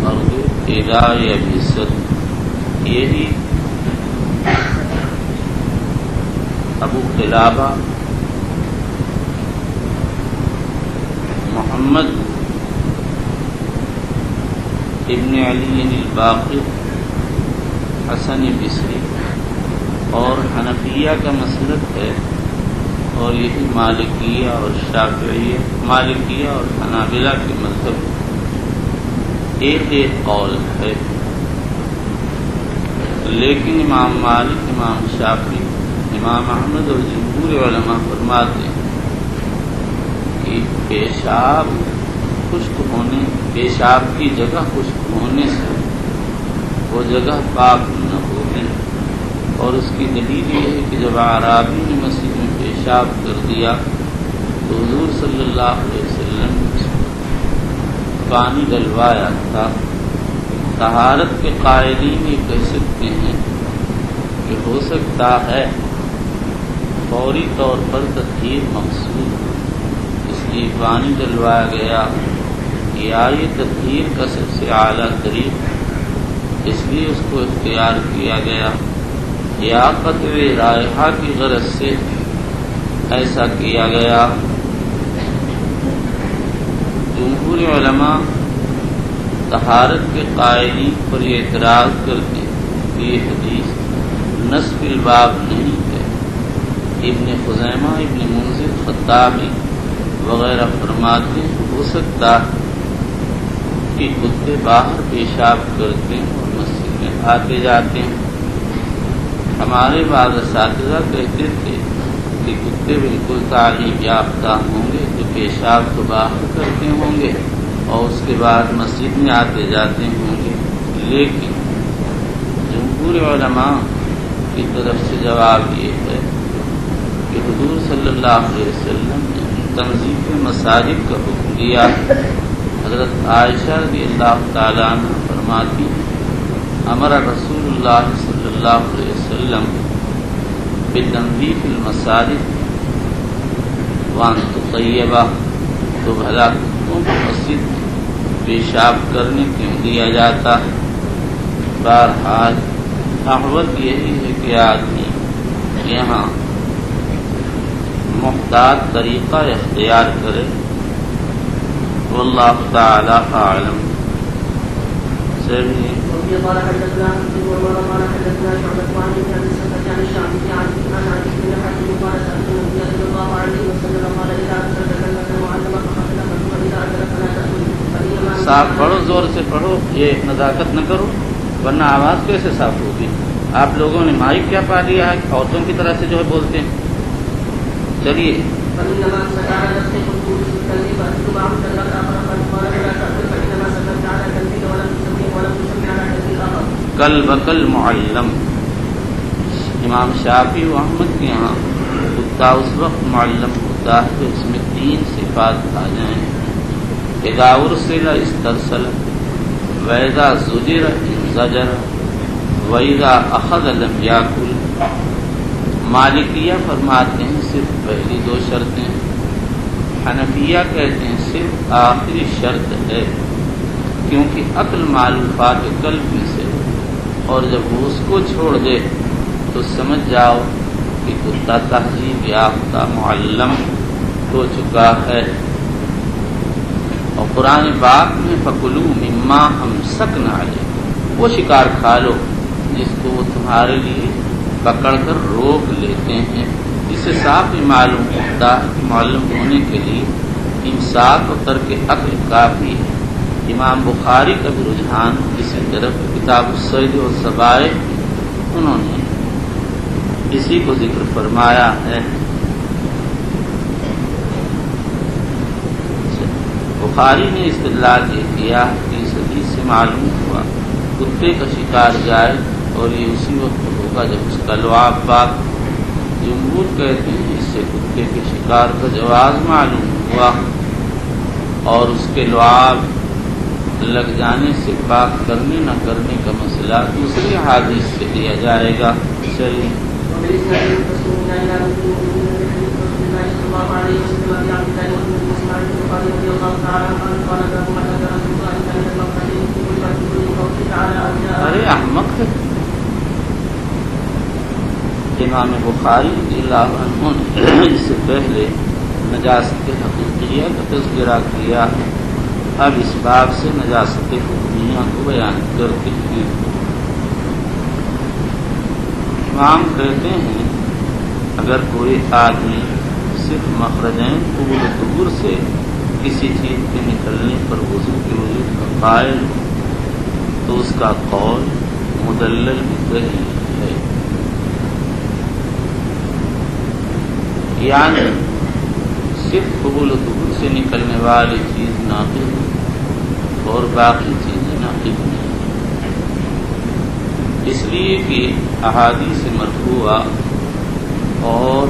مرد ادائے بست. یہی ابو قلابہ محمد ابن علی الباقر حسن بصری اور حنفیہ کا مسلک ہے، اور یہی مالکیہ اور شافعیہ، مالکیہ اور حنابلہ کے مذہب ایک قول ہے. لیکن امام مالک، امام شافعی، امام احمد اور جمہور علماء فرماتے ہیں کہ پیشاب کی جگہ خشک ہونے سے وہ جگہ پاک نہ ہوگی. اور اس کی دلیل یہ ہے کہ جب اعرابی نے مسجد میں پیشاب کر دیا تو حضور صلی اللہ علیہ وسلم نے پانی ڈلوایا تھا. طہارت کے قائلین یہ کہہ سکتے ہیں کہ ہو سکتا ہے فوری طور پر تطہیر مقصود، اس لیے پانی ڈلوایا گیا، یا یہ تطہیر کا سب سے اعلیٰ طریق اس لیے اس کو اختیار کیا گیا، یا قطع رائحہ کی غرض سے ایسا کیا گیا. جمہور علماء طہارت کے قائلین پر یہ اعتراض کرتے ہیں کہ یہ حدیث نصب الباب نہیں ہے. ابن خزیمہ، ابن منذر، خطابی وغیرہ فرماتے ہیں ہو سکتا کہ کتے باہر پیشاب کرتے ہیں اور مسجد میں آتے جاتے ہیں. ہمارے بعض اساتذہ کہتے تھے کہ کتے بالکل تعلیم یافتہ ہوں گے تو پیشاب تو باہر کرتے ہوں گے اور اس کے بعد مسجد میں آتے جاتے ہوں گے. لیکن جمہور علماء کی طرف سے جواب یہ ہے کہ حضور صلی اللہ علیہ وسلم نے تنظیف مساجد کا حکم دیا. حضرت عائشہ رضی اللہ تعالیٰ عنہ فرماتی امر رسول اللہ صلی اللہ علیہ وسلم بتنظیف المساجد وان تطیبہ، تو بھلا کتوں کو مسجد میں پیشاب کرنے کیوں دیا جاتا. بہرحال احوط یہی ہے کہ آدمی یہاں محتاط طریقہ اختیار کرے. واللہ تعالی اعلم. صاف پڑھو، زور سے پڑھو، یہ نزاکت نہ کرو ورنہ آواز کیسے صاف ہوگی. آپ لوگوں نے مائک کیا پا لیا ہے، عورتوں کی طرح سے جو ہے بولتے ہیں. چلیے کل بکل معلم. امام شافعی و احمد کے یہاں کتا اس وقت معلم ہوتا ہے کہ اس میں 3 صفات آ جائیں. اذا ارسل استرسل، واذا زجر انزجر، واذا اخذ لم یاکل. مالکیہ فرماتے ہیں صرف پہلی 2 شرطیں، حنفیہ کہتے ہیں صرف آخری شرط ہے، کیونکہ عقل معلوفات قلب میں سے، اور جب وہ اس کو چھوڑ دے تو سمجھ جاؤ کہ کتا تہذیب یافتہ معلم ہو چکا ہے. اور قرآن پاک میں فَكُلُوا مِمَّا أَمْسَكْنَا عَلَيْكُمْ، وہ شکار کھا لو جس کو وہ تمہارے لیے پکڑ کر روک لیتے ہیں. اس سے صاف ہی معلوم ہوتا ہے کہ معلم ہونے کے لیے امساک و ترک عقل کافی ہے. امام بخاری کا بھی رجحان اسی طرف کتاب الصید والذبائح انہوں نے اسی کو ذکر فرمایا ہے. بخاری نے استدلال یہ کیا کہ اس حدیث سے معلوم ہوا کتے کا شکار جائے اور یہ اسی وقت ہوگا جب اس کا لعاب پاک. جمہور کہتے ہیں اس سے کتے کے شکار کا جواز معلوم ہوا اور اس کے لعاب لگ جانے سے پاک کرنے نہ کرنے کا مسئلہ دوسری حدیث سے دیا جائے گا. چلیے امام بخاری رضی اللہ عنہ نے اس سے پہلے نجاست حقیقیہ کا تذکرہ کیا، اب اس باب سے نجاست حکمیہ کو بیان کرتے ہیں۔ امام کہتے ہیں اگر کوئی آدمی صرف مخرجین قبول و دبر سے کسی چیز کے نکلنے پر وضو کے وجود کا قائل تو اس کا قول مدلل صحیح ہے، یعنی صرف قبول و دبر سے نکلنے والی چیز ناقض اور باقی چیزیں ناقض نہیں، اس لیے کہ احادیث مرفوعہ اور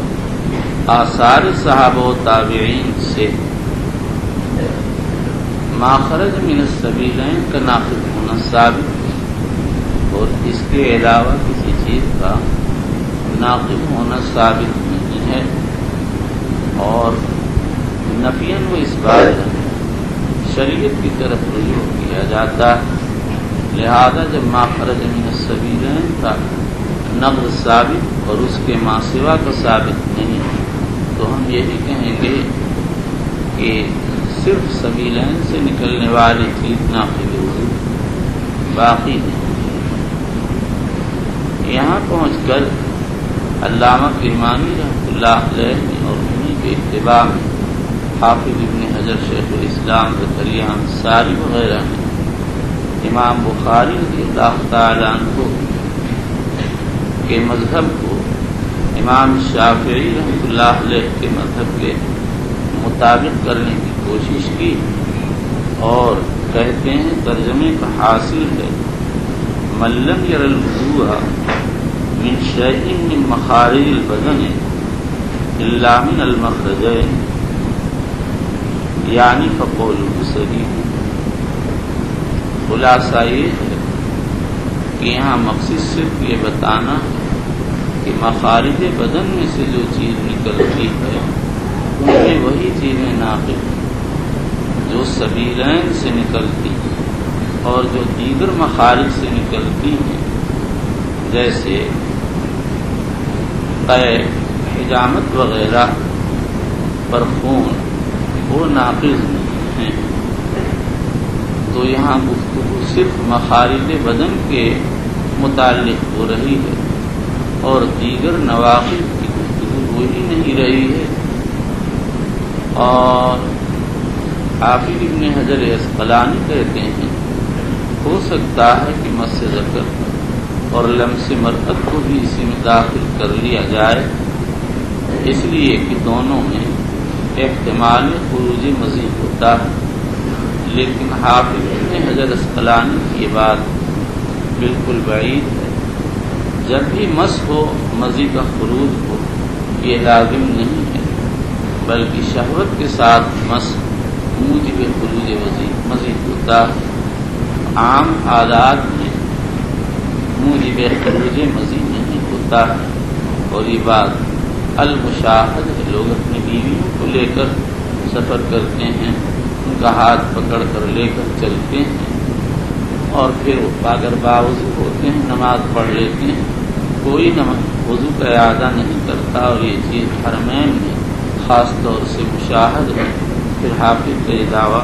آثار صحابہ و تابعین سے ما خرج من السبیلین کا ناقض ہونا ثابت ہے، اور اس کے علاوہ کسی چیز کا ناقض ہونا ثابت نہیں ہے، اور نفیاً و اثباتاً شریعت کی طرف رجوع کیا جاتا ہے۔ لہذا جب ما خرج من السبیلین کا نقض ثابت اور اس کے ما سوا کا ثابت نہیں، تو ہم یہی کہیں گے کہ صرف سبیلین سے نکلنے والی چیز ناقض وضو، باقی نہیں۔ یہاں پہنچ کر علامہ کرمانی رحمۃ اللہ علیہ اور انہی کے اتباع میں حافظ ابن حجر شیخ الاسلام زکریا انصاری وغیرہ نے امام بخاری رضی اللہ تعالیٰ عنہ کے مذہب کو امام شافعی رحمۃ اللہ علیہ کے مذہب کے مطابق کرنے کی کوشش کی، اور کہتے ہیں ترجمے کا حاصل ہے من لم یر الوضوء من شیء من مخارج البدن الا من المخرجین، یعنی فقولہ صحیح۔ خلاصہ یہ ہے کہ یہاں مقصد صرف یہ بتانا ہے کہ مخارج بدن میں سے جو چیز نکلتی ہے ان میں وہی چیزیں ناقض جو سبیلین سے نکلتی ہیں، اور جو دیگر مخارج سے نکلتی ہیں جیسے قے، حجامت وغیرہ پر خون، وہ ناقض نہیں ہیں۔ تو یہاں گفتگو صرف مخارج بدن کے متعلق ہو رہی ہے، اور دیگر نواقض کی گفتگو ہو ہی نہیں رہی ہے۔ اور حافظ ابن حجر عسقلانی کہتے ہیں ہو سکتا ہے کہ مس ذکر اور لمس مرأت کو بھی اسی میں داخل کر لیا جائے، اس لیے کہ دونوں میں احتمال خروج مزید ہوتا ہے، لیکن حافظ ابن حجر عسقلانی کی بات بالکل بعید ہے۔ جب بھی مس ہو مزید کا خروج ہو یہ لازم نہیں ہے، بلکہ شہوت کے ساتھ مس موجب خروج مزید ہوتا ہے۔ عام حالات میں موجب خروج مزید نہیں ہوتا ہے، اور یہ بات المشاہد ہے۔ لوگ اپنی بیویوں کو لے کر سفر کرتے ہیں، ان کا ہاتھ پکڑ کر لے کر چلتے ہیں، اور پھر اگر باوضو ہوتے ہیں نماز پڑھ لیتے ہیں، کوئی وضو کا اعادہ نہیں کرتا، اور یہ چیز حرمین میں خاص طور سے مشاہد ہے۔ پھر حافظ کا یہ دعویٰ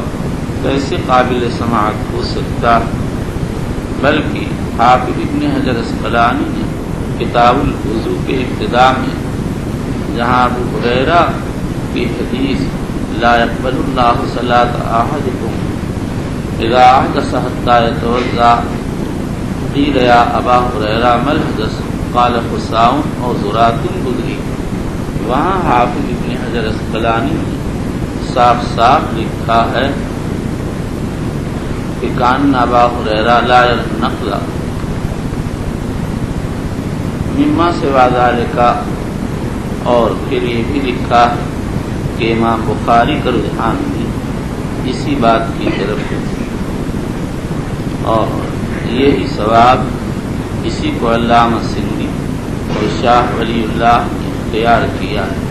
کیسے قابل سماعت ہو سکتا؟ بلکہ حافظ ابن حجر عسقلانی نے کتاب الوضو کے ابتداء میں جہاں ابو ہریرہ کی حدیث لا يقبل اللہ صلاۃ احدکم اذا احدث حتى يتوضا قیل یا ابا ہریرہ ما الحدث قال خصاء او ذرات بدری، وہاں حافظ ابن حجر عسقلانی نے صاف صاف لکھا ہے کہ کان ابا ہریرہ لا نقل مما سوا ذلک، اور پھر یہ بھی لکھا کہ امام بخاری کا رجحان بھی اسی بات کی طرف ہے، اور یہی ثواب اسی کو علامہ سندھی اور شاہ ولی اللہ نے اختیار کیا ہے۔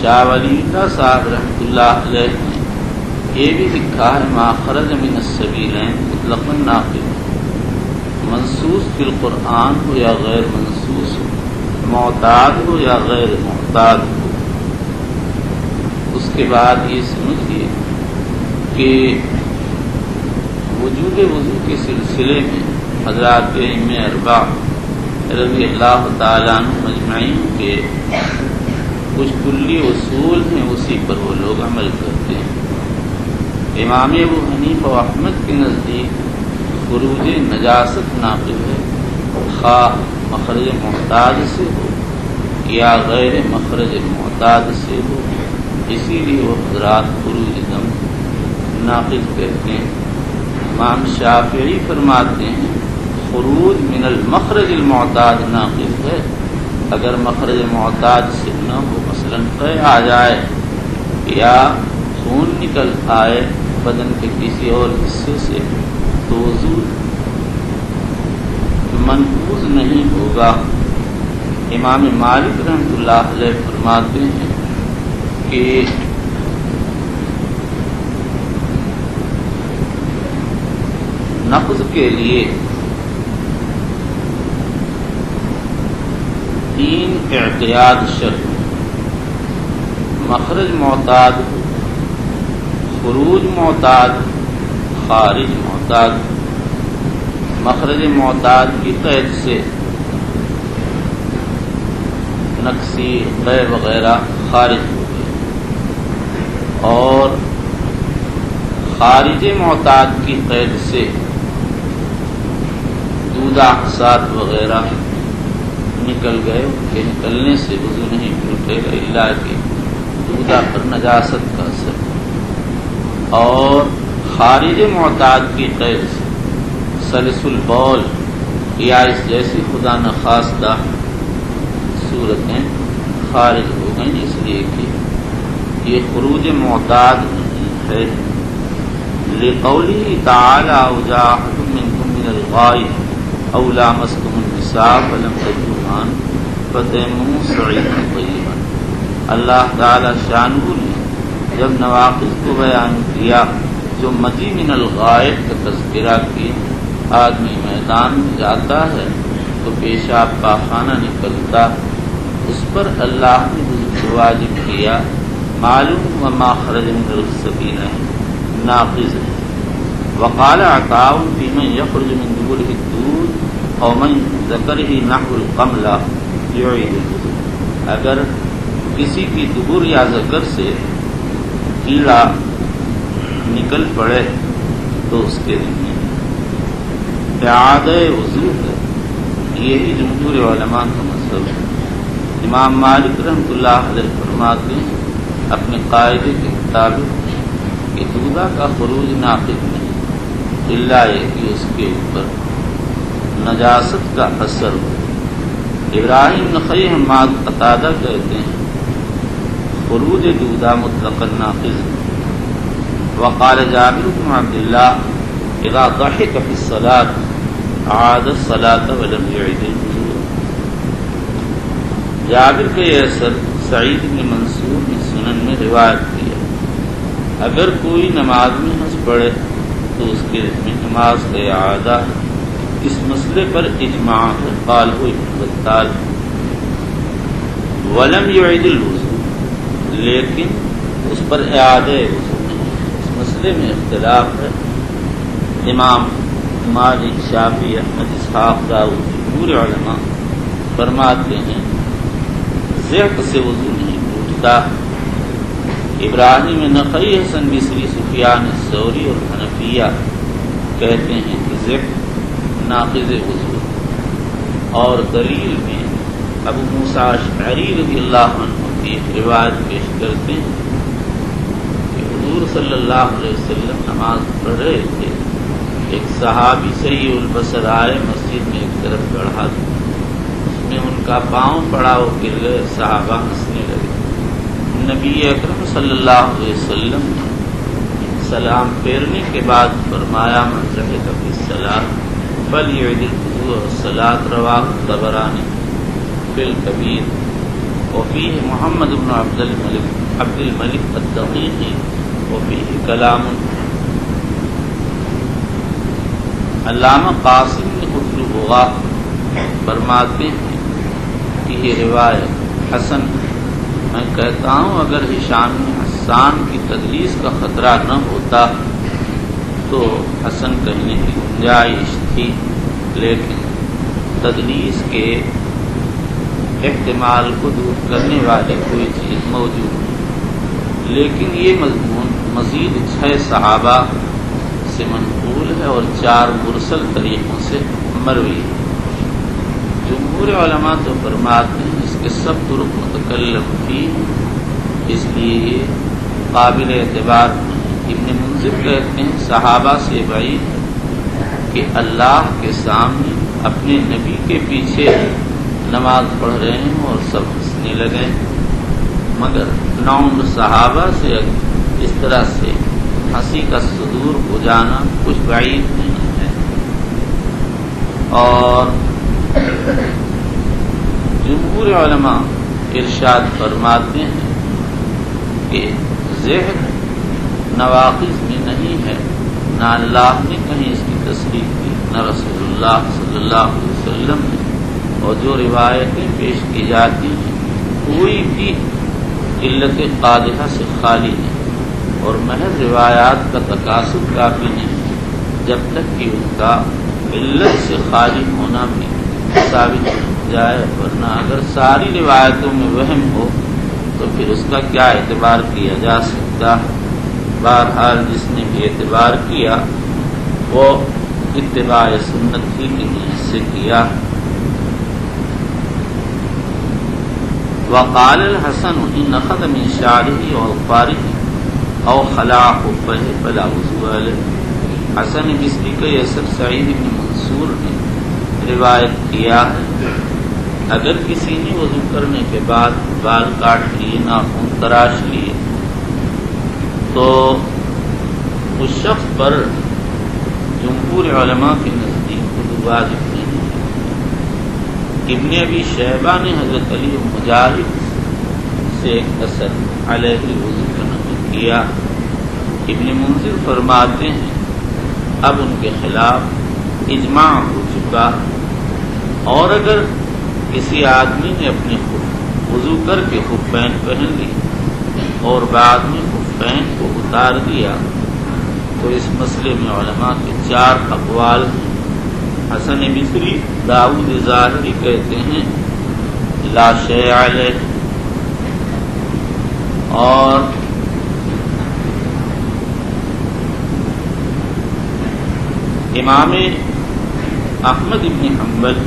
شاہ ولی اللہ صاحب رحمۃ اللہ علیہ نے یہ بھی لکھا ہے ما خرج من السبیلین مطلقاً ناقض، منصوص فی القرآن ہو یا غیر منصوص ہو، معتاد ہو یا غیر معتاد ہو، اس کے بعد یہ سمجھیے کہ وجوب وضو کے سلسلے میں حضرات ائمہ اربعہ رضی اللہ تعالیٰ عنہ مجمعین کے کچھ کلی اصول ہیں، اسی پر وہ لوگ عمل کرتے ہیں۔ امام ابو حنیفہ و احمد کے نزدیک خروج نجاست ناقض ہے، خواہ مخرج معتاد سے ہو یا غیر مخرج معتاد سے ہو، اسی لیے وہ حضرات خروج دم ناقض کہتے ہیں۔ امام شافعی فرماتے ہیں خروج من المخرج المعتاد ناقض ہے، اگر مخرج معتاد سے نہ ہو، مثلا قے آ جائے یا خون نکل آئے بدن کے کسی اور حصے سے، تو وضو منقوض نہیں ہوگا۔ امام مالک رحمۃ اللہ علیہ فرماتے ہیں کہ نقض کے لیے 3 احتیاط شرط: مخرج معتاد، خروج معتاد، خارج معتاد۔ مخرج معتاد کی قید سے نقصی قے وغیرہ خارج ہو گئے، اور خارج معتاد کی قید سے دودہ حسات وغیرہ نکل گئے، ان کے نکلنے سے وضو نہیں ٹوٹے گا الا کہ دودہ پر نجاست کا اثر۔ اور خارج معتاد کی قید سے سلس البول یا اس جیسی خدا نخواستہ صورتیں خارج ہو گئیں، اس لیے کہ یہ خروج معتاد نہیں ہے۔ لقوله تعالی او جاء احد منکم من الغائط او لامستم النساء فلم تجدوا ماء فتیمموا صعیدا طیبا۔ اللہ تعالی شانہ نے جب نواقض کو بیان کیا، جو مجیء من الغائط کا تذکرہ کیا، آدمی میدان میں جاتا ہے تو پیشاب پاخانہ نکلتا، اس پر اللہ نے وضو واجب کیا، معلوم وما خرج من السبیلین ناقض ہے۔ وقال عطاء فی من یخرج من دبرہ الدود او من ذکرہ نحو القملہ یعید الوضو۔ اگر کسی کی دبر یا ذکر سے کیڑا نکل پڑے تو اس کے لیے اعادہ وضو ہے، یہی جمہور علماء کا مذہب ہے۔ امام مالک رحمۃ اللہ علیہ فرماتے ہیں اپنے قاعدے کے مطابق کہ دودہ کا خروج ناقض نہیں الا یہ کہ اس کے اوپر نجاست کا اثر ہو۔ ابراہیم نخعی حماد قتادہ کہتے ہیں خروج دودہ مطلقاً ناقض ہے۔ وقال جابر بن عبداللہ اذا ضحك في الصلاة اعاد الصلاة ولم يعد الوضوء۔ جابر کا یہ اثر سعید بن منصور نے سنن میں روایت کیا، اگر کوئی نماز میں ہنس پڑے تو اس کے میں نماز کا اعادہ۔ اس مسئلے پر اجماع ہے، قال ہو ابن بطال۔ ولم يعد الوضوء، لیکن اس پر اعادہ وضو نہیں، اس مسئلے میں اختلاف ہے۔ امام مالک، شافعی، احمد، اسحاق، داؤد جمہور علماء فرماتے ہیں ذہن سے وضو نہیں ٹوٹتا۔ ابراہیم نخعی، حسن بصری، سفیان الثوری اور حنفیہ کہتے ہیں کہ ذہن ناقض وضو، اور دلیل میں ابو موسیٰ اشعری رضی اللہ عنہ کی ایک روایت پیش کرتے ہیں کہ حضور صلی اللہ علیہ وسلم نماز پڑھ رہے تھے، ایک صحابی سیء البصر آئے، مسجد میں ایک طرف چڑھا، اس میں ان کا پاؤں پڑا، وہ گر گئے، صحابہ ہنسنے لگے۔ نبی اکرم صلی اللہ علیہ وسلم نے سلام پھیرنے کے بعد فرمایا من ضحک فی الصلاۃ فلیعد الوضوء والصلاۃ، رواہ طبرانی فی الکبیر۔ وفیہ محمد بن عبد الملک الدقیقی وفیہ کلام۔ علامہ قاسم نے خطل البغاء فرماتے ہیں کی یہ روایت حسن، میں کہتا ہوں اگر ہشام بن حسان کی تدلیس کا خطرہ نہ ہوتا تو حسن کہنے کی گنجائش تھی، لیکن تدلیس کے احتمال کو دور کرنے والی کوئی چیز موجود نہیں، لیکن یہ مضمون مزید 6 صحابہ سے منقول ہے اور 4 مرسل طریقوں سے مروی ہے۔ جمہور علماء تو فرماتے ہیں اس کے سب طرق متکلم فی، اس لیے یہ قابل اعتبار نہیں۔ ابن منذر کہتے ہیں صحابہ سے بعید کہ اللہ کے سامنے اپنے نبی کے پیچھے نماز پڑھ رہے ہیں اور سب ہنسنے لگے، مگر نوم صحابہ سے اس طرح سے ہنسی کا صدور ہو جانا کچھ بعید نہیں ہے۔ اور جمہور علماء ارشاد فرماتے ہیں کہ ذہن نواقص میں نہیں ہے، نہ اللہ نے کہیں اس کی تصدیق کی نہ رسول اللہ صلی اللہ علیہ وسلم نے، اور جو روایتیں پیش کی جاتی ہیں کوئی بھی علت قادحہ سے خالی نہیں، اور محض روایات کا تقاصد کافی نہیں جب تک کہ ان کا علت سے خالی ہونا بھی ثابت ہو جائے، ورنہ اگر ساری روایتوں میں وہم ہو تو پھر اس کا کیا اعتبار کیا جا سکتا ہے۔ بہرحال جس نے بھی اعتبار کیا وہ اتباع سنت ہی کی نیت سے کیا۔ وقال الحسن ان اخذ من شعره واظفاره او خلع خفه فلا وضوء له۔ حسن بصری کا یہ اثر سعید بن منصور نے روایت کیا ہے، اگر کسی نے وضو کرنے کے بعد بال کاٹ لیے، ناخن تراش لیے تو اس شخص پر جمہور علماء کے نزدیک وضو واجب نہیں ہے۔ ابن ابی شیبہ نے حضرت علی مجاہد سے ایک اثر علیہ وضو کا نقل کیا۔ ابن منذر فرماتے ہیں اب ان کے خلاف اجماع ہو چکا، اور اگر کسی آدمی نے اپنے وضو کر کے خفین پہن لی اور بعد میں خفین کو اتار دیا تو اس مسئلے میں علماء کے 4 اقوال ہیں۔ حسن بصری داؤد ظاہری کہتے ہیں لا شیء علیہ، اور امام احمد بن حنبل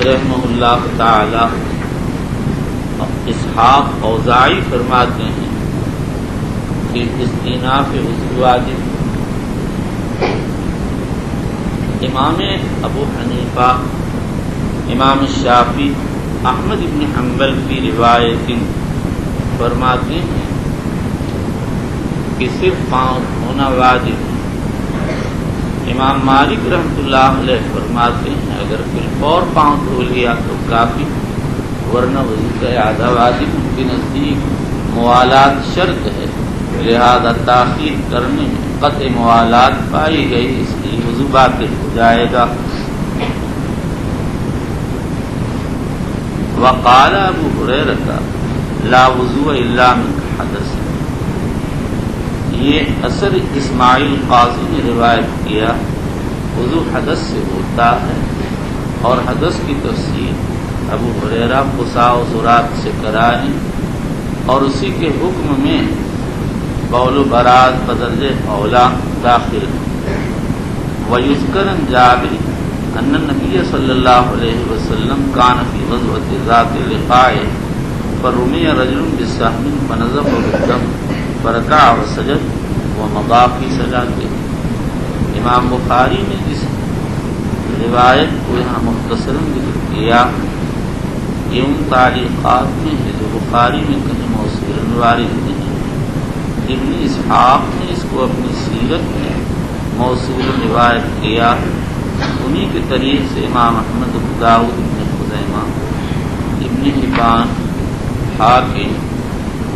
رحمہ اللہ تعالی اسحاق اوزاعی فرماتے ہیں کہ استئناف وضو واجب۔ امام ابو حنیفہ، امام شافعی، احمد بن حنبل کی روایت فرماتے ہیں کہ صرف پاؤں دھونا واجب۔ امام مالک رحمۃ اللہ علیہ فرماتے ہیں اگر بالفور پاؤں دھو لیا تو کافی، ورنہ وضو کا اعادہ واجب۔ ان کے نزدیک موالات شرط ہے، لہذا تاخیر کرنے میں قطع موالات پائی گئی، اس لیے وضو باطل ہو جائے گا۔ وقال ابو ہریرہ لا وضوء الا من حدث، یہ اثر اسماعیل قاضی نے روایت کیا، وضو حدث سے ہوتا ہے، اور حدث کی تفسیر ابو ہریرہ قصاء و زرات سے کرائیں، اور اسی کے حکم میں بول و برات بدرجہ اولا داخل ہے۔ ویذکر عن جابر ان النبی صلی اللہ علیہ وسلم کان فی غزوۃ ذات لقاء فرمی رجل بسهم فنزف بالدم فرکع وسجد ومضى فی صلاته۔ امام بخاری نے اس روایت کو یہاں مختصراً ذکر کیا، یہ ان تعلیقات میں ہے جو بخاری میں کہیں موصولاً وارد نہیں۔ ابن اسحاق نے اس کو اپنی سیرت میں موصولاً روایت کیا، انہی کے طریق سے امام احمد بن داؤد بن خزیمہ، ابن حبان، حاکم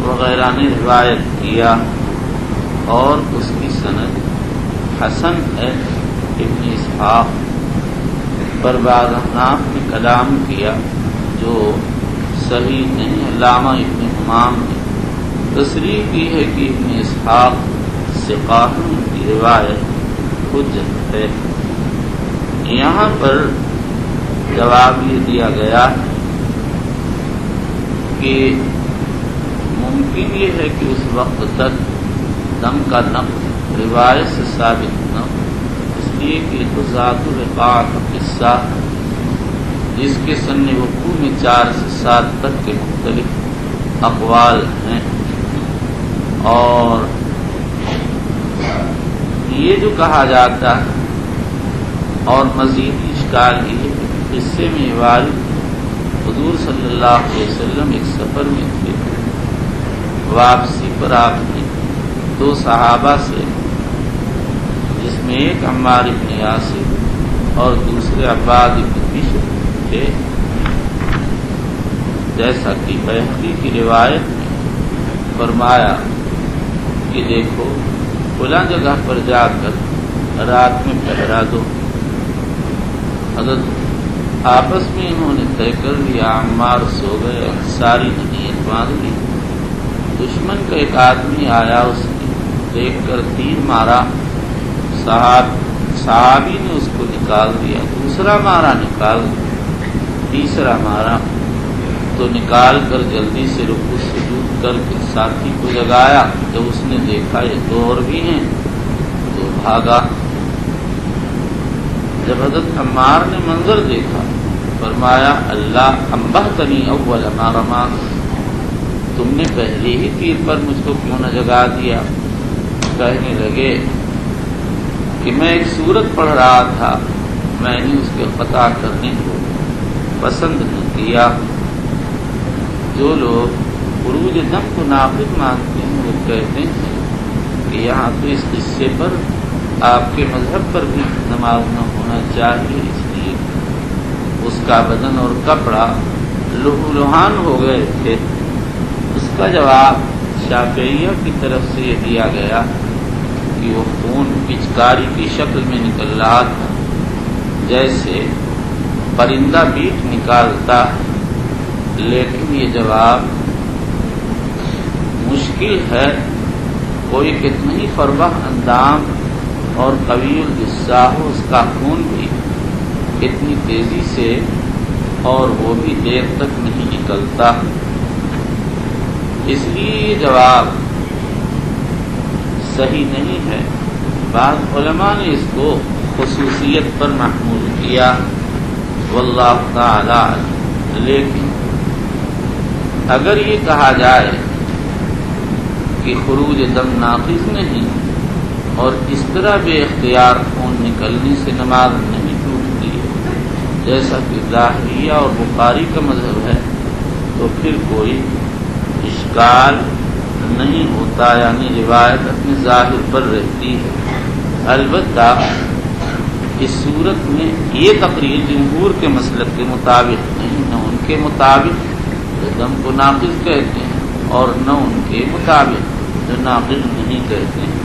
وغیرہ نے روایت کیا، اور اس کی سند حسن ہے۔ ابن اسحاق پر بعض احناف نے کلام کیا جو صحیح نہیں. علامہ ابن حمام نے تصریح کی ہے کہ ابن اسحاق ثقاہن کی روایت حجت ہے. یہاں پر جواب یہ دیا گیا کہ ممکن یہ ہے کہ اس وقت تک دم کا نقل روایت سے ثابت نہ ہو، اس لیے کہ ذات الرقاع کا قصہ جس کے سن وقوع میں 4 سے 7 تک کے مختلف اقوال ہیں، اور یہ جو کہا جاتا ہے، اور مزید اشکال یہ ہے کہ قصے میں وارد حضور صلی اللہ علیہ وسلم ایک سفر میں تھے. واپسی پر آپ نے 2 صحابہ سے، جس میں ایک عمار بن یاسر اور دوسرے عباد بن بشر تھے، جیسا کہ بہقی کی روایت میں فرمایا کہ دیکھو فلاں جگہ پر جا کر رات میں پہرا دو. حضرت آپس میں انہوں نے طے کر لیا. عمار سو گئے، ساری نیت باندھ لی. دشمن کا ایک آدمی آیا، اس نے دیکھ کر تیر مارا، صحابی نے اس کو نکال دیا. دوسرا مارا، نکال دیا. تیسرا مارا تو نکال کر جلدی سے رکوع سجود کر کے ساتھی کو جگایا. جب اس نے دیکھا یہ 2 اور بھی ہیں تو بھاگا. جب حضرت عمار نے منظر دیکھا فرمایا اللہ انبہتنی اول ما رماک، تم نے پہلے ہی تیر پر مجھ کو کیوں نہ جگا دیا. کہنے لگے کہ میں ایک سورت پڑھ رہا تھا، میں نے اس کے قطع کرنے کو پسند نہیں کیا. جو لوگ خروج دم کو ناقض مانتے ہیں وہ کہتے ہیں کہ یہاں تو اس قصے پر آپ کے مذہب پر بھی نماز نہ ہونا چاہیے، اس لیے اس کا بدن اور کپڑا لہو لہان ہو گئے تھے. اس کا جواب شافعیہ کی طرف سے یہ دیا گیا کہ وہ خون پچکاری کی شکل میں نکل رہا تھا، جیسے پرندہ بیٹ نکالتا ہے. لیکن یہ جواب مشکل ہے. کوئی کتنا ہی فربہ اندام اور قوی الجثہ ہو، اس کا خون بھی اتنی تیزی سے اور وہ بھی دیر تک نہیں نکلتا. اس لیے یہ جواب صحیح نہیں ہے. بعض علماء نے اس کو خصوصیت پر محمول کیا، واللہ تعالی عنہ. لیکن اگر یہ کہا جائے کہ خروج دم ناقض نہیں اور اس طرح بے اختیار خون نکلنے سے نماز نہیں ٹوٹتی ہے، جیسا کہ ظاہریہ اور بخاری کا مذہب ہے، تو پھر کوئی اشکال نہیں ہوتا، یعنی روایت اپنے ظاہر پر رہتی ہے. البتہ اس صورت میں یہ تقریر جمہور کے مسلک کے مطابق نہیں، نہ ان کے مطابق جو دم کو ناقض کہتے ہیں اور نہ ان کے مطابق جو ناقض نہیں کہتے ہیں.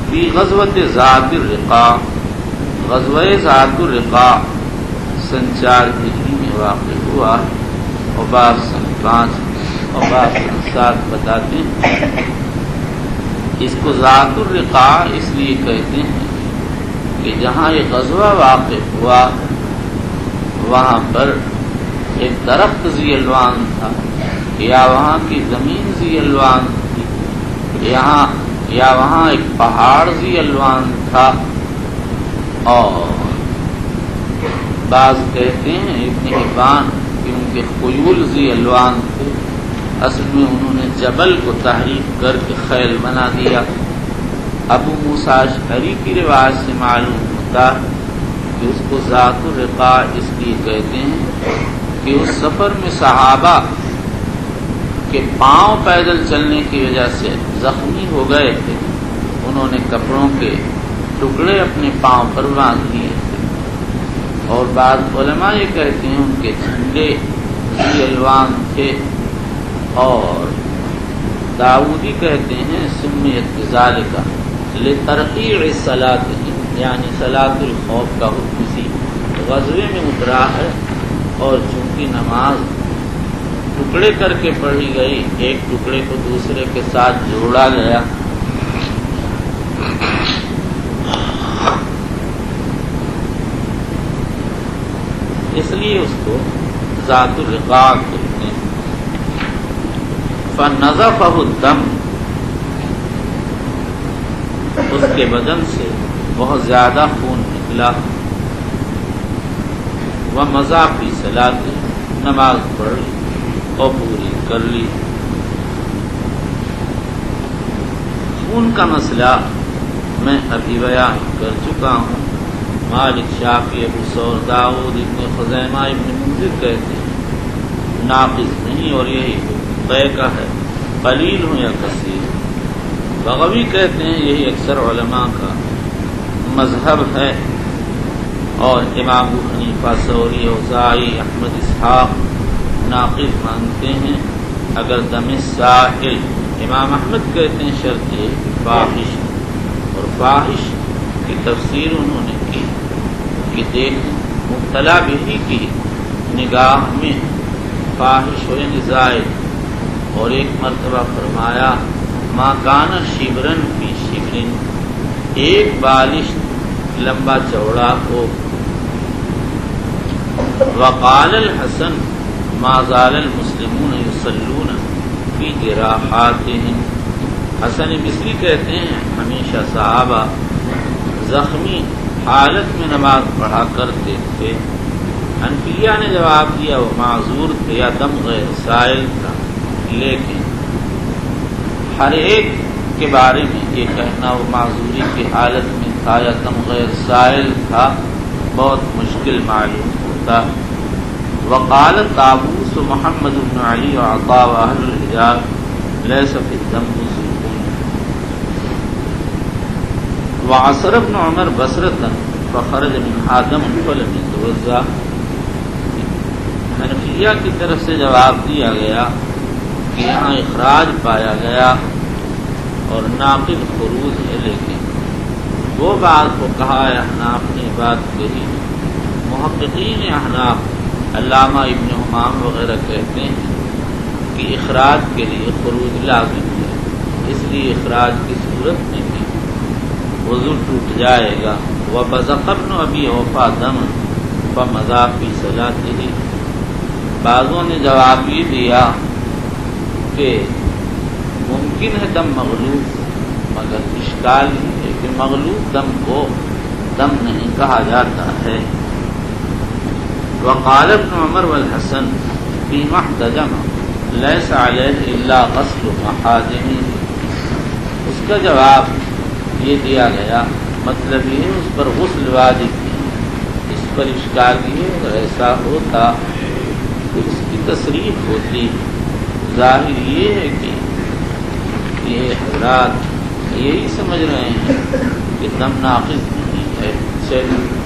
فی غزوۃ ذات الرقاع، غزوہ ذات الرقاع سن 4 ہجری میں واقع ہوا، اور بعض سن 5 اور بعض سن 7 بتاتے ہیں. اس کو ذات الرقاع اس لیے کہتے ہیں کہ جہاں یہ غزوہ واقع ہوا وہاں پر ایک درخت ذی الوان تھا، یا وہاں کی زمین ذی الوان تھی، یا وہاں ایک پہاڑ ذی الوان تھا. اور بعض کہتے ہیں ابن حبان کہ ان کے خیول ذی الوان تھے، اصل میں انہوں نے جبل کو تحریف کر کے خیل بنا دیا. ابو موسیٰ اشعری کی روایت سے معلوم ہوتا کہ اس کو ذات الرقاع اس لیے کہتے ہیں کہ اس سفر میں صحابہ کے پاؤں پیدل چلنے کی وجہ سے زخمی ہو گئے تھے. انہوں نے کپڑوں کے ٹکڑے اپنے پاؤں پر باندھ لیے تھے. اور بعض علماء یہ کہتے ہیں ان کے جھنڈے ذی الوان تھے. اور داؤدی کہتے ہیں سمیت بذالک لترقیع الصلاۃ، یعنی صلاۃ الخوف کا حکم اسی غزوے میں اترا ہے اور چونکہ نماز ٹکڑے کر کے پڑھی گئی، ایک ٹکڑے کو دوسرے کے ساتھ جوڑا گیا، اس لیے اس کو ذات الرقاق کہتے ہیں۔ فنزفہ الدم، اس کے بدن سے بہت زیادہ خون نکلا، ومضى فی صلاۃ، نماز پڑھ اور پوری کر لی۔ خون کا مسئلہ میں ابھی بیان کر چکا ہوں۔ مالک، شافعی، ابو ثور، داؤد، ابن خزیمہ، ابن منذر کہتے ہیں ناقص نہیں، اور یہی طے کا ہے، قلیل ہو یا کثیر۔ بغوی کہتے ہیں یہی اکثر علماء کا مذہب ہے، اور امام ابو حنیفہ، ثوری، اوزاعی، احمد اسحاق ناقص مانتے ہیں اگر دم ساحل۔ امام احمد کہتے ہیں شرط فاحش، اور فاحش کی تفسیر انہوں نے کی کہ دیکھ مبتلا بھی کی نگاہ میں فاحش ہو یعنی زائد، اور ایک مرتبہ فرمایا ما کان شبرن فی شبرن، ایک بالش لمبا چوڑا ہو۔ وقال الحسن ما زال المسلمون یصلون فی جراحاتہم، حسن بصری کہتے ہیں ہمیشہ صحابہ زخمی حالت میں نماز پڑھا کرتے تھے۔ حنفیہ نے جواب دیا وہ معذور تھے یا دم غیر سائل تھا، لیکن ہر ایک کے بارے میں یہ کہنا وہ معذوری کی حالت میں تھا یا دم غیر سائل تھا بہت مشکل معلوم ہوتا۔ وقال طاووس محمد بن علی وعطاء واہل الحجاز لیس فی الدم سکون۔ وعصر ابن عمر بصرۃ فخرج من آدم فلم يتوضا، حنفیہ کی طرف سے جواب دیا گیا کہ یہاں اخراج پایا گیا اور ناقض خروج ہے، لیکن وہ بات کو کہا احناف نے بات کہی۔ محققین احناف علامہ ابن حمام وغیرہ کہتے ہیں کہ اخراج کے لیے خروج لازم ہے، اس لیے اخراج کی صورت میں بھی وضو ٹوٹ جائے گا۔ وبزق ابن ابی اوفا دم فمضى فی صلاته، بعضوں نے جواب یہ دیا کہ ممکن ہے دم مغلوب، مگر اشکال یہ ہے کہ مغلوب دم کو دم نہیں کہا جاتا ہے۔ وقال ابن عمر والحسن فيما احتجم ليس عليه الا غسل محاذمه، اس کا جواب یہ دیا گیا مطلب یہ ہے اس پر غسل واجب نہیں، اس پر اشکال یہ اگر ایسا ہوتا تو اس کی تصریف ہوتی۔ ظاہر یہ ہے کہ یہ حضرات یہی سمجھ رہے ہیں کہ دم ناقص نہیں ہے۔ چلیے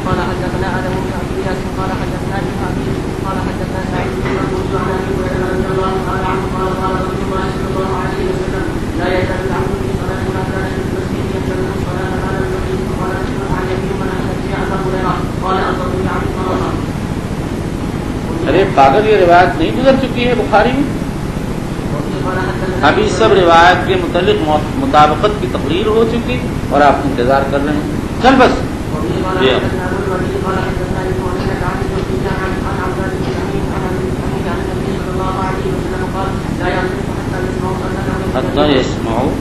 قال حدثنا آدم بن عبد الله قال حدثنا ابن ابي قال حدثنا سعيد بن منصور عن ابي هريره رضي الله تعالى عنه قال قال رسول الله صلى الله عليه وسلم لا يزال العبد في صلاه ما كان في المسجد يمتنع الصلاه على المسجد فقال اشهد عن يمين من احدث في ابا هريره قال اصلي بعبد الله۔ ارے پاگل، یہ روایت نہیں گزر چکی ہے بخاری میں؟ ابھی سب روایت کے متعلق مطابقت کی تقریر ہو چکی اور آپ انتظار کر رہے ہیں۔ چل بس حتى يسمعوا،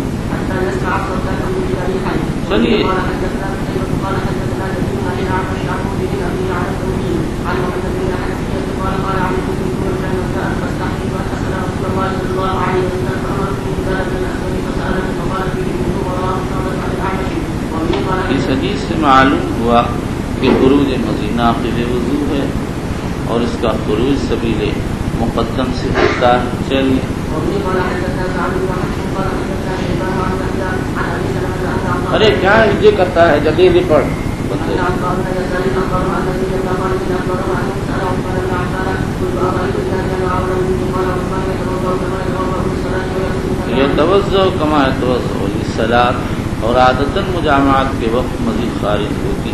چلیے اس حدیث سے معلوم ہوا کہ خروج مزید ناقض وضو ہے اور اس کا خروج سبیل مقدم سے ہوتا ہے۔ چلیے ارے کیا یہ کرتا ہے، جلدی جلدی پڑھ۔ يتوضأ كما يتوضأ للصلاة، اور عادتاً مجامعات کے وقت مزید خارج ہوتی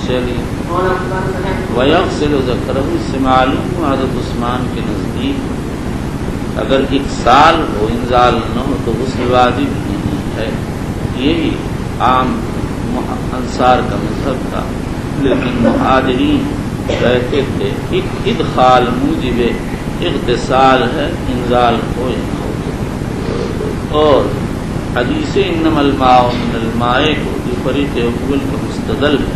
چلیے قال عثمان سمعت ویغسل ذکرہ، اس سے معلوم ہوا حضرت عثمان کے نزدیک اگر ایک سال ہو انزال نہ ہو تو غسل واجب نہیں ہے. یہی عام انصار کا مذہب تھا، لیکن مہاجرین کہتے تھے ایک ادخال موجب اغتسال ہے، انزال ہو یا نہ ہو. اور حدیث انما الماء من الماء کو جو فریق اول کا مستدل ہے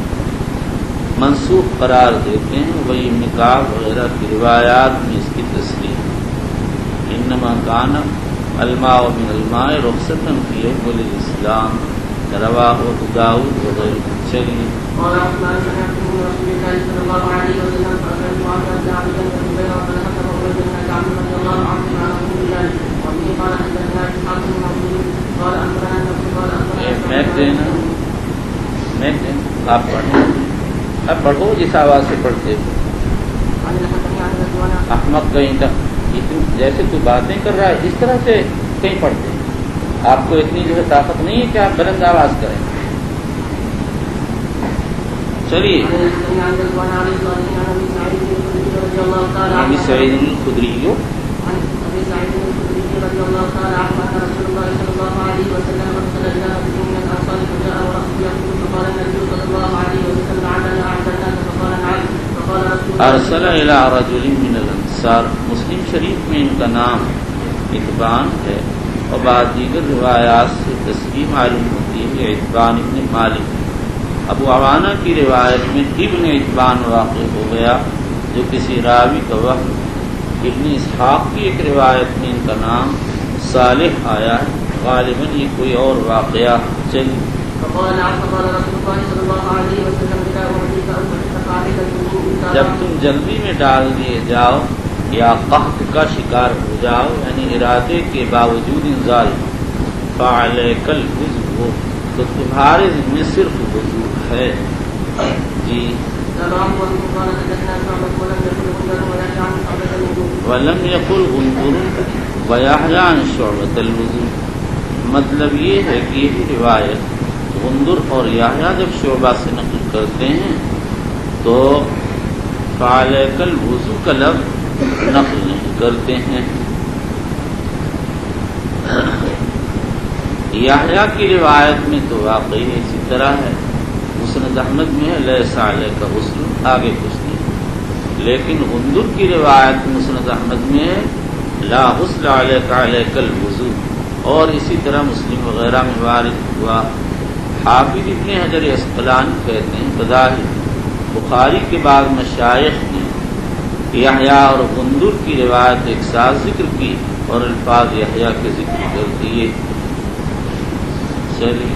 منسوخ قرار دیتے ہیں، وہی نکاح وغیرہ کی روایات میں اس کی تصریح ہے. انما کان الماء من الماء رخصتا فی اول الاسلام، رواہ ابو داؤد وغیرہ. چلیے قال عثمان سمعت من رسول الله صلى الله عليه وسلم فأسأل معاذ بن عبد الله بن زبير وطلحة وعبيد بن كعب رضي الله عنهم عن رسول الله وبه قال حدثنا إسحاق بن منصور قال أخبرنا النبي قال أخبرنا میں آپ پڑھیں، اب پڑھو جس آواز سے پڑھتے ہو. عن الحسن عن رضوان احمد کہیں کا جیسے تو باتیں کر رہا ہے اس طرح سے کہیں پڑھتے ہیں. آپ کو اتنی جو ہے طاقت نہیں ہے کہ آپ بلند آواز کریں. چلیے ابی سعید الخدری ابي سعيد الخدري رضي الله تعالى عنه ان رسول الله صلى الله عليه وسلم ارسل الى رجل من الانصار فجاء ورسول يقول فقال النبي صلى الله عليه وسلم لعلنا اعتدناك فقال نعم فقال رسول الله ارسل الى رجل من الانصار. مسلم شریف میں ان کا نام اتبان ہے اور بعض دیگر روایات سے تصریح معلوم ہوتی ہے کہ اتبان ابن مالک. ابو عوانہ کی روایت میں ابن اتبان واقع ہو گیا جو کسی راوی کا وهم. ابن اسحاق کی ایک روایت میں ان کا نام صالح آیا ہے، غالباً یہ کوئی اور واقعہ. چلیے فقال نعم فقال رسول الله صلى الله عليه وسلم اذا وجدت ان فعلك الوضوء جب تم جلدی میں ڈال دیے جاؤ یا قحط کا شکار ہو جاؤ یعنی ارادے کے باوجود انزال فعلیک الوضوء تو تمہارے ذمہ صرف وضو ہے. جی ولم يقل غندر ويحيى عن شعبة الوضوء. مطلب یہ ہے کہ یہ روایت غندر اور یحییٰ جب شعبہ سے نقل کرتے ہیں تو فعلیک الوضوء کا لفظ نقل نہیں کرتے ہیں. یحییٰ کی روایت میں تو واقعی اسی طرح ہے. مسند احمد میں ہے لیس علیک غسل، آگے کچھ نہیں. لیکن غندر کی روایت مسند احمد میں ہے لا غسل علیک علیک الوضوء. اور اسی طرح مسلم وغیرہ میں وارد ہوا. حافظ ابن حجر عسقلانی کہتے ہیں بظاہر بخاری کے بعد مشائخ نے یحییٰ اور غندر کی روایت ایک ساتھ ذکر کی اور الفاظ یحییٰ کے ذکر کر دیے. چلیے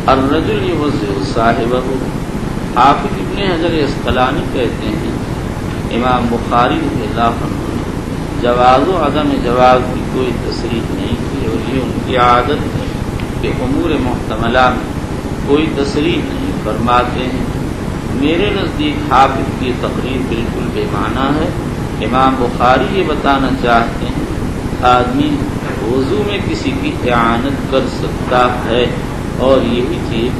الرجل یوضع صاحبہ. حافظ ابن حجر عسقلانی کہتے ہیں امام بخاری رضی اللہ عنہ جواز و عدم جواز کی کوئی تصریح نہیں کی اور یہ ان کی عادت ہے کہ امور محتملہ میں کوئی تصریح نہیں فرماتے ہیں. میرے نزدیک حافظ کی تقریر بالکل بے معنی ہے. امام بخاری یہ بتانا چاہتے ہیں آدمی وضو میں کسی کی اعانت کر سکتا ہے اور یہی چیز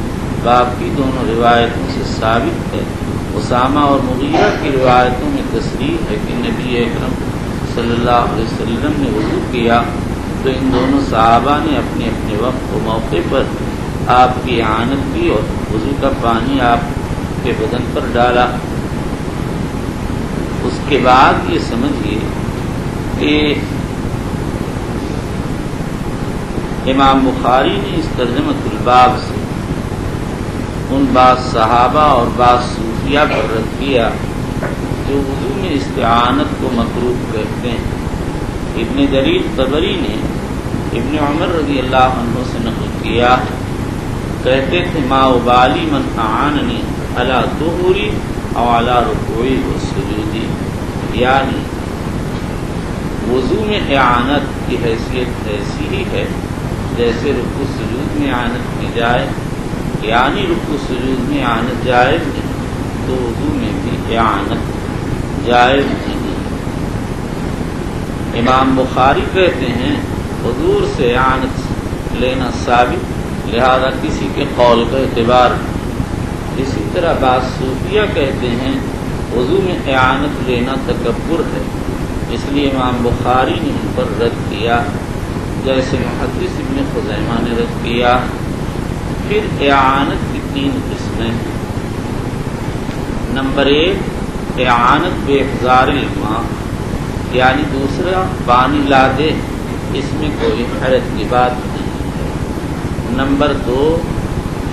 باب کی دونوں روایتوں سے ثابت ہے. اسامہ اور مغیرہ کی روایتوں میں تصریح ہے کہ نبی اکرم صلی اللہ علیہ وسلم نے وضو کیا تو ان دونوں صحابہ نے اپنے اپنے وقت و موقع پر آپ کی اعانت کی اور وضو کا پانی آپ کے بدن پر ڈالا. اس کے بعد یہ سمجھیے کہ امام بخاری نے اس ترجمۃ الباب سے ان بعض صحابہ اور بعض صوفیہ پر رد کیا جو وضو میں استعانت کو مکروہ کہتے ہیں. ابن جریر طبری نے ابن عمر رضی اللہ عنہ سے نقل کیا کہتے تھے ما ابالی من اعاننی علی طہوری او علی رکوعی و سجودی. یعنی وضو میں اعانت کی حیثیت ایسی ہی ہے جیسے رکوع سجود میں اعانت کی جائے. یعنی رکوع سجود میں اعانت جائز نہیں تو وضو میں بھی اعانت جائز نہیں. امام بخاری کہتے ہیں حضور سے اعانت لینا ثابت، لہذا کسی کے قول کا اعتبار نہیں۔ اسی طرح بعض صوفیہ کہتے ہیں وضو میں اعانت لینا تکبر ہے، اس لیے امام بخاری نے ان پر رد کیا، جیسے محدث ابن خزیمہ نے رد کیا۔ پھر اعانت کی 3 قسمیں ہیں۔ نمبر 1 اعانت باحضار الماء، یعنی دوسرا پانی لا دے، اس میں کوئی حرج کی بات نہیں۔ نمبر 2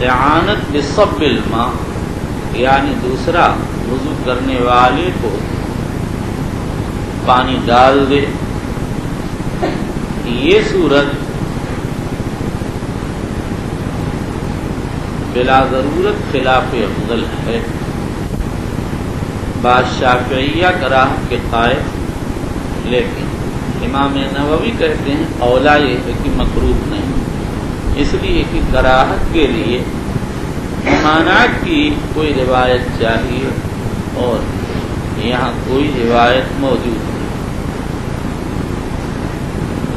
اعانت بصب الماء، یعنی دوسرا وضو کرنے والے کو پانی ڈال دے، یہ صورت بلا ضرورت خلاف افضل ہے۔ بعض شافعیہ کراہت کے قائل، لیکن امام نووی کہتے ہیں اولا یہ ہے کہ مکروہ نہیں، اس لیے کہ کراہت کے لیے ممانعت کی کوئی روایت چاہیے اور یہاں کوئی روایت موجود نہیں،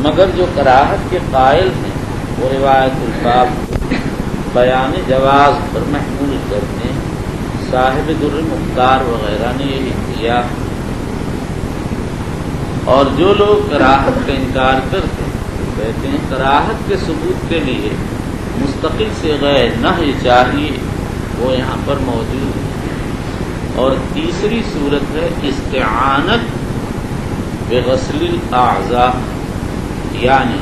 مگر جو کراہت کے قائل ہیں وہ روایت الباب بیان جواز پر محمول کرتے ہیں۔ صاحب در مختار وغیرہ نے یہی کیا، اور جو لوگ کراہت کا انکار کرتے ہیں کہتے ہیں کراہت کے ثبوت کے لیے مستقل سے غیر نہی چاہیے، وہ یہاں پر موجود ہے۔ اور تیسری صورت ہے استعانت بغسل الاعضاء، یعنی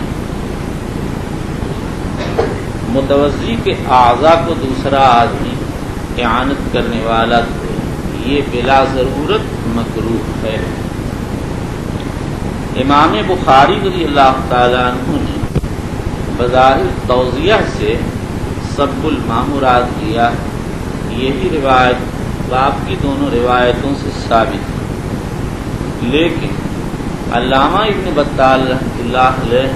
متوضی کے اعضاء کو دوسرا آدمی اعانت کرنے والا تھے، یہ بلا ضرورت مکروہ ہے۔ امام بخاری رضی اللہ تعالیٰ عنہ نے بظاہر توضیح سے سب الماء مراد کیا، یہی روایت باب کی دونوں روایتوں سے ثابت ہے، لیکن علامہ ابن بطال رحمۃ اللہ علیہ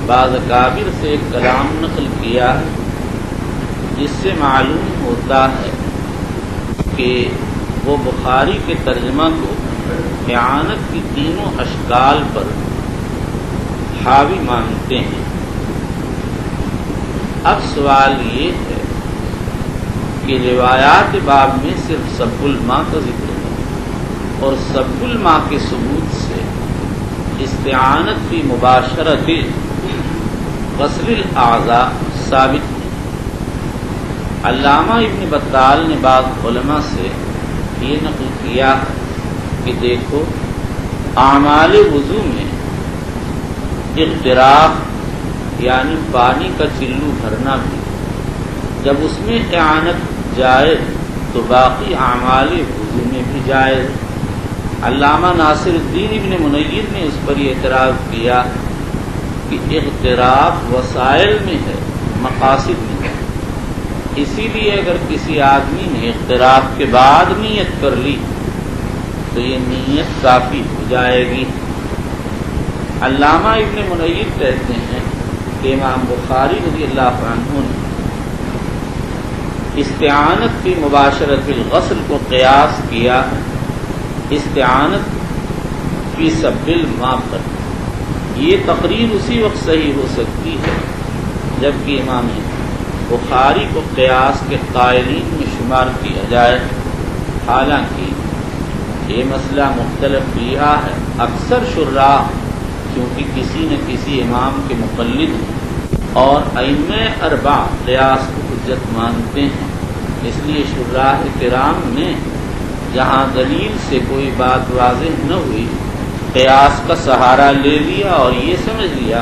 بعض اکابر سے ایک کلام نقل کیا جس سے معلوم ہوتا ہے کہ وہ بخاری کے ترجمہ کو اعانت کی تینوں اشکال پر حاوی مانتے ہیں۔ اب سوال یہ ہے کہ روایات باب میں صرف سب الماء کا ذکر ہے، اور سب الماء کے ثبوت سے استعانت کی مباشرت غسل الاعضاء ثابت ہے۔ علامہ ابن بطال نے بعض علماء سے یہ نقل کیا کہ دیکھو اعمال وضو میں اغتراف یعنی پانی کا چلو بھرنا بھی جب اس میں اعانت جائز تو باقی اعمال وضو میں بھی جائز۔ علامہ ناصر الدین ابن منیر نے اس پر یہ اعتراض کیا کہ اغتراف وسائل میں ہے، مقاصد میں ہے، اسی لیے اگر کسی آدمی نے اغتراف کے بعد نیت کر لی تو یہ نیت کافی ہو جائے گی۔ علامہ ابن منیر کہتے ہیں کہ امام بخاری رضی اللہ عنہ نے استعانت کی مباشرت الغسل کو قیاس کیا استعانت فی سب الماء پر۔ یہ تقریر اسی وقت صحیح ہو سکتی ہے جبکہ امام بخاری کو قیاس کے قائلین میں شمار کیا جائے، حالانکہ یہ مسئلہ مختلف رہا ہے۔ اکثر شراح کیونکہ کسی نہ کسی امام کے مقلد ہیں اور ائمہ اربع قیاس کو حجت مانتے ہیں، اس لیے شراح کرام نے جہاں دلیل سے کوئی بات واضح نہ ہوئی قیاس کا سہارا لے لیا اور یہ سمجھ لیا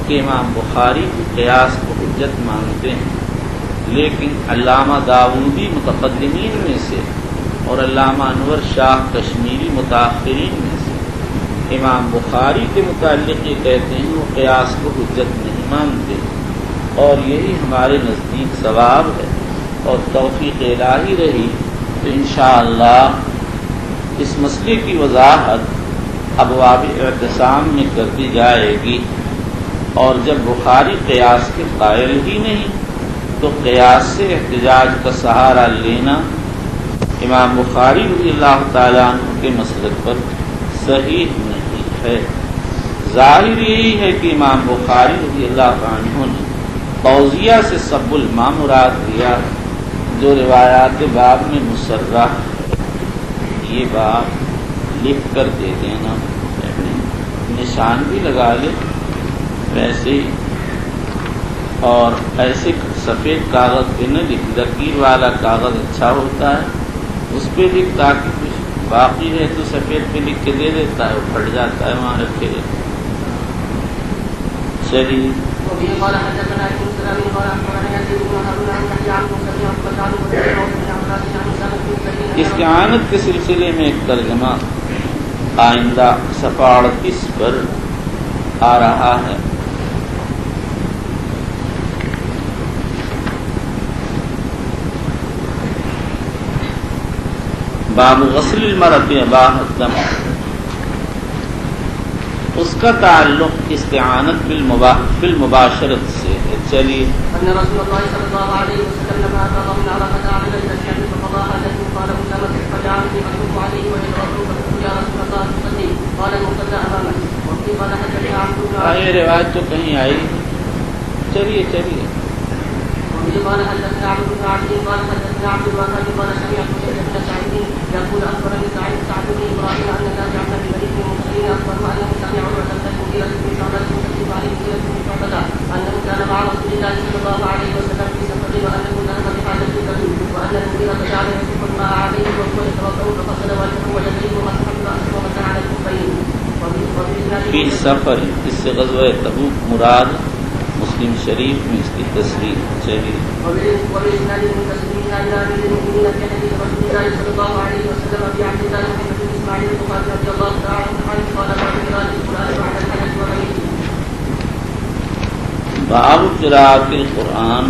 کہ امام بخاری قیاس کو حجت مانتے ہیں۔ لیکن علامہ داودی متقدمین میں سے اور علامہ انور شاہ کشمیری متاخرین میں سے امام بخاری کے متعلق یہ کہتے ہیں وہ قیاس کو حجت نہیں مانتے، اور یہی ہمارے نزدیک ثواب ہے اور توفیق الہی رہی تو انشاءاللہ اس مسئلے کی وضاحت ابواب اعتصام میں کر دی جائے گی، اور جب بخاری قیاس کے قائل ہی نہیں تو قیاس سے احتجاج کا سہارا لینا امام بخاری رضی اللہ تعالیٰ عنہ کے مسلک پر صحیح نہیں ہے۔ ہے۔ ظاہر یہی ہے کہ امام بخاری رضی اللہ عنہ نے توضیہ سے سب الماء مراد لیا، جو روایات باب میں مسرح ہے۔ یہ باب لکھ کر دے دینا، نشان بھی لگا لے ویسے ہی، اور ایسے سفید کاغذ پہ نہ لکھ، لکیر والا کاغذ اچھا ہوتا ہے، اس پہ لکھ تاکہ کچھ باقی ہے تو سفید پہ لکھ کے دے دیتا ہے، وہ پھٹ جاتا ہے وہاں رکھے گئے۔ چلیے استعانت کے سلسلے میں ایک ترجمہ آئندہ صفحہ 38 پر آ رہا ہے۔ باب غسل المرأة اباح الدم، اس کا تعلق استعانت بالمباشرت سے ہے۔ چلیے ان رسول الله صلى الله عليه وسلم لما قضى من عرفة عمل الى الشام فقضى حاجته قال مسلمة فجعلني اطوف عليه ويدعوه فقلت يا رسول الله صلي قال المصلى امامك وفي قال حدثني عبد الله، یہ روایت تو کہیں آئی۔ چلیے وفي قال حدثنا عبد بن عبد قال حدثنا عبد الوهاب قال سمعت سعيد بن سعيد يقول اخبرني سعد بن ابراهيم ان نافعا بن مالك بن مسلم اخبره انه سمع عروة بن المغيرة بن شعبة يحدث عن المغيرة بن شعبة انه كان مع رسول الله صلى الله عليه وسلم في سفر وانه ذهب بحاجة له وان المغيرة جعل يصب الماء عليه وهو يتوضا فغسل وجهه ويديه ومسح براسه ومسح على الكفين فی سفر، اس سے غزوہ تبوک مراد، مسلم شریف میں اس کی تصریح۔ چلیے وبالإسناد المتصل عن أمير المؤمنين في حديث رسول الله صلى الله عليه وسلم في عبد الله بن إسماعيل البخاري رضي الله تعالى عنه قال قال قراءة القرآن بعد الحدث وغيره۔ باب قراءة القرآن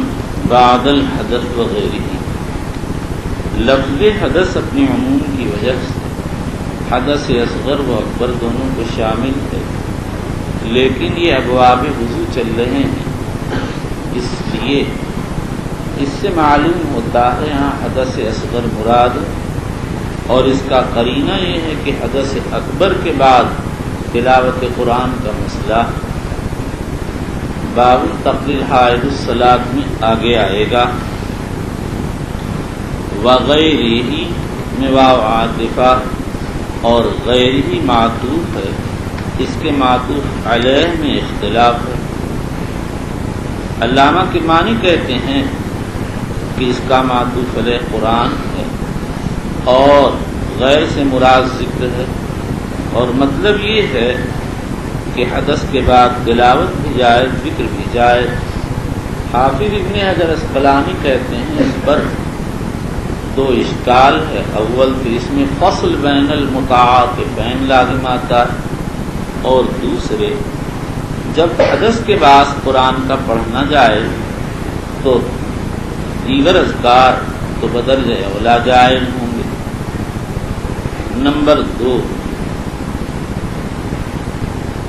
بعد الحدث وغیرہ، لفظ حدث اپنی عموم کی وجہ سے حدث اصغر و اکبر دونوں کو شامل ہے، لیکن یہ ابواب وضو چل رہے ہیں، اس لیے اس سے معلوم ہوتا ہے یہاں حدث اصغر مراد، اور اس کا قرینہ یہ ہے کہ حدث اکبر کے بعد تلاوت قرآن کا مسئلہ باب تقلیل حائض الصلاۃ میں آگے آئے گا۔ وغیرہ میں واو عاطفہ اور غیر ہی معطوف ہے، اس کے معطوف علیہ میں اختلاف ہے۔ علامہ کے معنی کہتے ہیں کہ اس کا معطوف علیہ قرآن ہے اور غیر سے مراد ذکر ہے، اور مطلب یہ ہے کہ حدث کے بعد تلاوت بھی جائز، ذکر بھی جائز۔ حافظ ابن حجر اسقلانی کہتے ہیں اس پر دو اشکال ہے۔ اول کہ اس میں فصل بین المتعاطفین لازم آتا ہے، اور دوسرے جب حدث کے بعد قرآن کا پڑھنا جائے تو دیگر اذکار تو بدرجہ اولا جائز ہوں گے۔ نمبر 2،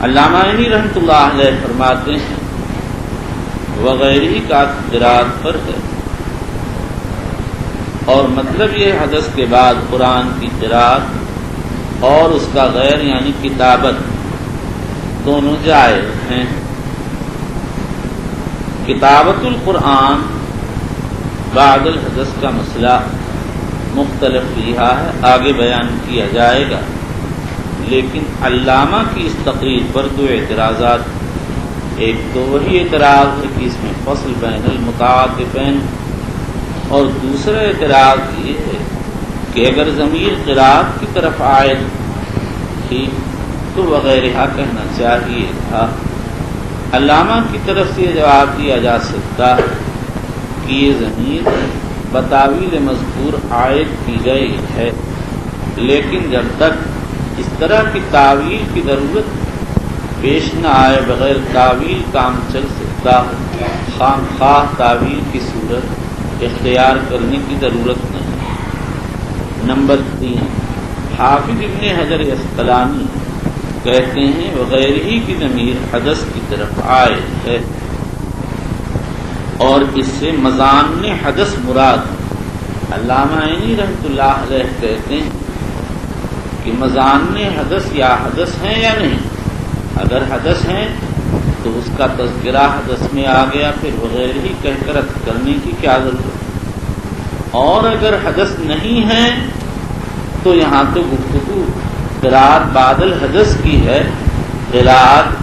علامہ عینی رحمۃ اللہ علیہ فرماتے ہیں وغیرہ کا قرات پر ہے، اور مطلب یہ حدث کے بعد قرآن کی قرات اور اس کا غیر یعنی کتابت دونوں جائز ہیں۔ کتابت القرآن بعد الحدث کا مسئلہ مختلف رہا ہے، آگے بیان کیا جائے گا، لیکن علامہ کی اس تقریر پر دو اعتراضات، ایک تو وہی اعتراض ہے کہ اس میں فصل بین المتعاطفین، اور دوسرا اعتراض یہ ہے کہ اگر ضمیر قرات کی طرف عائد تھی تو وغیرہ کہنا چاہیے تھا۔ علامہ کی طرف سے یہ جواب دیا جا سکتا ہے کہ یہ ضمیر بتاویل مذکور عائد کی گئی ہے، لیکن جب تک اس طرح کی تعویل کی ضرورت پیش نہ آئے بغیر تعویل کام چل سکتا ہے، خام خواہ تعویل کی صورت اختیار کرنے کی ضرورت نہیں۔ نمبر 3، حافظ ابن حجر اسقلانی کہتے ہیں وغیرہ کی ضمیر حدث کی طرف عائد ہے، اور اس سے مضان حدث مراد۔ علامہ عینی رحمۃ اللہ علیہ کہتے ہیں کہ مضان حدث یا حدث ہیں یا نہیں. اگر حدث ہیں تو اس کا تذکرہ حدث میں آ گیا، پھر بغیر ہی کہہ کر رد کرنے کی کیا ضرورت. اور اگر حدث نہیں ہے تو یہاں تو گفتگو قراءت بعد الحدث کی ہے. قراءت